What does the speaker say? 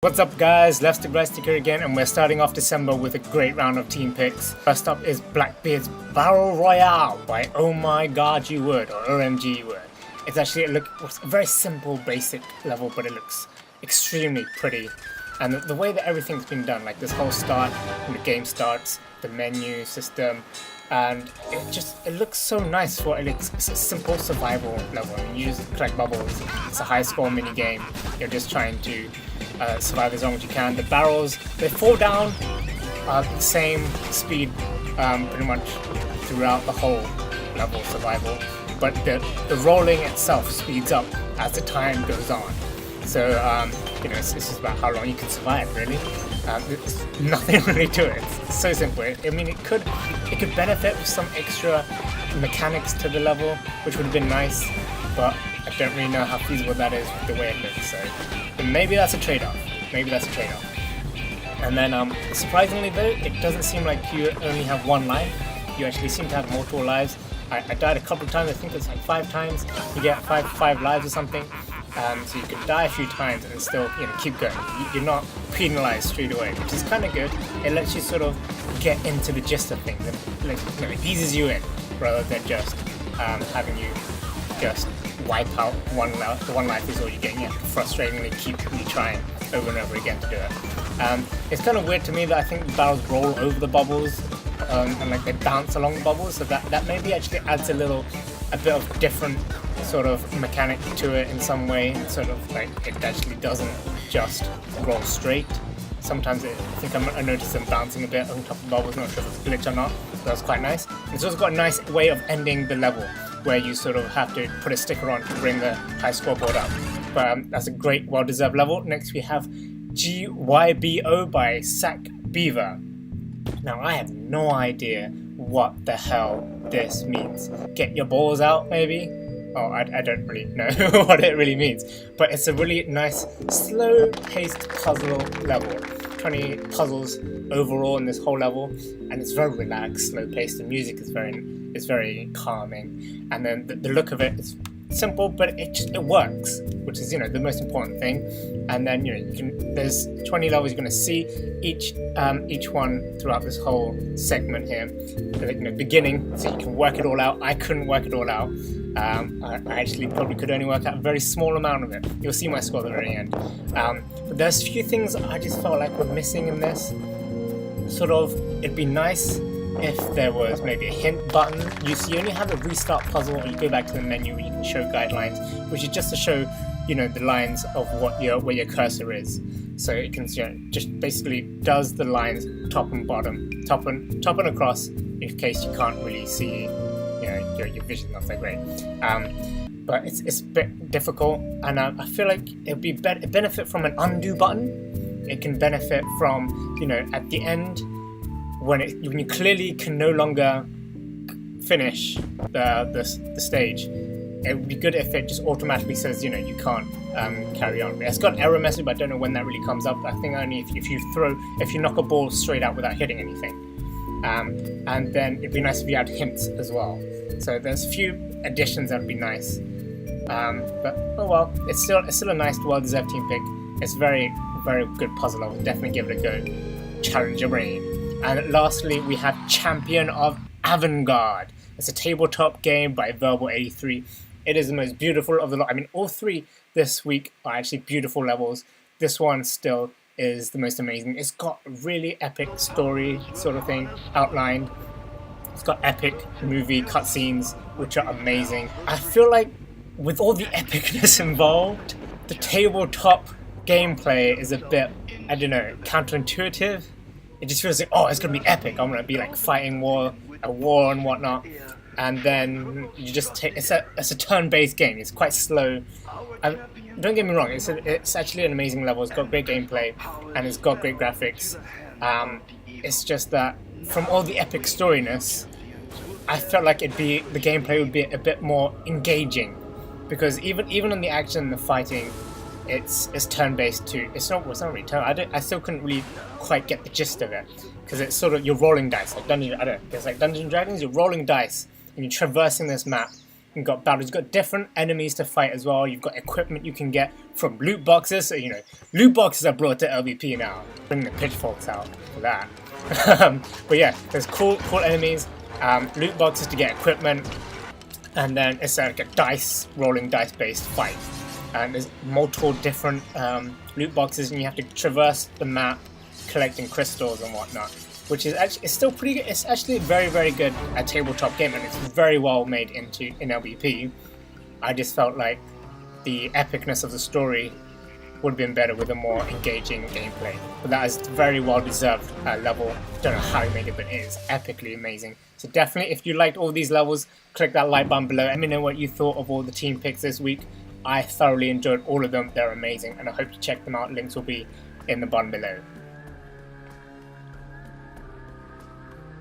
What's up guys, leftstickrightstick here again, and we're starting off December with a great round of team picks. First up is Blackbeard's Battle Royale by OMGYOUWOULD or OMGYOUWOULD. It's actually it's a very simple basic level, but it looks extremely pretty. And the way that everything's been done, like this whole start, when the game starts, the menu system, and it looks so nice for it's a simple survival level. I mean, you use collect bubbles, it's a high score mini game, you're just trying to survive as long as you can. The barrels, they fall down the same speed pretty much throughout the whole level survival, but the rolling itself speeds up as the time goes on. So it's just about how long you can survive, really. There's nothing really to it. It's so simple. I mean, it could benefit with some extra mechanics to the level, which would have been nice, but I don't really know how feasible that is with the way it looks. So maybe that's a trade-off. And then surprisingly though, it doesn't seem like you only have one life. You actually seem to have multiple lives. I died a couple of times. I think it's like 5 times. You get five lives or something. So you can die a few times and still, keep going. You're not penalized straight away, which is kind of good. It lets you sort of get into the gist of things. It eases you in rather than just having you just wipe out one life. The one life is all you get. You have to frustratingly keep retrying over and over again to do it. It's kind of weird to me that I think the barrels roll over the bubbles and like they bounce along the bubbles. So that maybe actually adds a bit of different sort of mechanic to it in some way. Sort of like it actually doesn't just roll straight. Sometimes I think I noticed them bouncing a bit on top of bubbles. Not sure if it's a glitch or not. So that's quite nice. It's also got a nice way of ending the level, where you sort of have to put a sticker on to bring the high scoreboard up. But that's a great, well-deserved level. Next we have G.Y.B.O by SACK-BEAVER. Now I have no idea what the hell this means. Get your balls out, maybe? Oh, I don't really know what it really means. But it's a really nice, slow-paced puzzle level. 20 puzzles overall in this whole level, and it's very relaxed, slow-paced. The music is very calming, and then the look of it is simple, but it works, which is the most important thing. And then there's 20 levels you're going to see, each one throughout this whole segment here. Beginning, so you can work it all out. I couldn't work it all out. I actually probably could only work out a very small amount of it. You'll see my score at the very end. But there's a few things I just felt like were missing in this. Sort of, it'd be nice if there was maybe a hint button. You only have a restart puzzle, or you go back to the menu where you can show guidelines, which is just to show the lines of where your cursor is. So it can just basically does the lines top and bottom, top and across, in case you can't really see your vision's not that great. But it's a bit difficult, and I feel like it'd be benefit from an undo button. It can benefit from at the end, when you clearly can no longer finish the stage. It would be good if it just automatically says you can't carry on. It's got an error message, but I don't know when that really comes up. I think only if you knock a ball straight out without hitting anything. And then it'd be nice if you had hints as well. So there's a few additions that'd be nice. But oh well, it's still a nice, well-deserved team pick. It's very, very good puzzle. I would definitely give it a go. Challenge your brain. And lastly, we have Champion of Avantgarde. It's a tabletop game by Verbal83. It is the most beautiful of the lot. I mean, all 3 this week are actually beautiful levels. This one still is the most amazing. It's got a really epic story sort of thing outlined. It's got epic movie cutscenes, which are amazing. I feel like with all the epicness involved, the tabletop gameplay is a bit, I don't know, counterintuitive. It just feels like, oh, it's gonna be epic. I'm gonna be like fighting a war and whatnot, and then you just take. It's a turn-based game. It's quite slow. Don't get me wrong. It's actually an amazing level. It's got great gameplay and it's got great graphics. It's just that from all the epic storiness, I felt like the gameplay would be a bit more engaging, because even on the action and the fighting, it's turn-based too. It's not really turn. I still couldn't really quite get the gist of it, because it's sort of, you're rolling dice like Dungeons and Dragons. You're rolling dice and you're traversing this map you've got battles, you've got different enemies to fight as well. You've got equipment you can get from loot boxes. So, you know, loot boxes are brought to LBP now. Bring the pitchforks out for that. But yeah, there's cool enemies, loot boxes to get equipment, and then it's like a rolling dice based fight. And there's multiple different loot boxes, and you have to traverse the map collecting crystals and whatnot, which is actually, it's still pretty good. It's actually a very good tabletop game, and it's very well made in LBP. I just felt like the epicness of the story would have been better with a more engaging gameplay. But that is very well deserved level. Don't know how he made it, but it is epically amazing. So definitely, if you liked all these levels, click that like button below. Let me know what you thought of all the team picks this week. I thoroughly enjoyed all of them. They're amazing, and I hope you check them out. Links will be in the bottom below.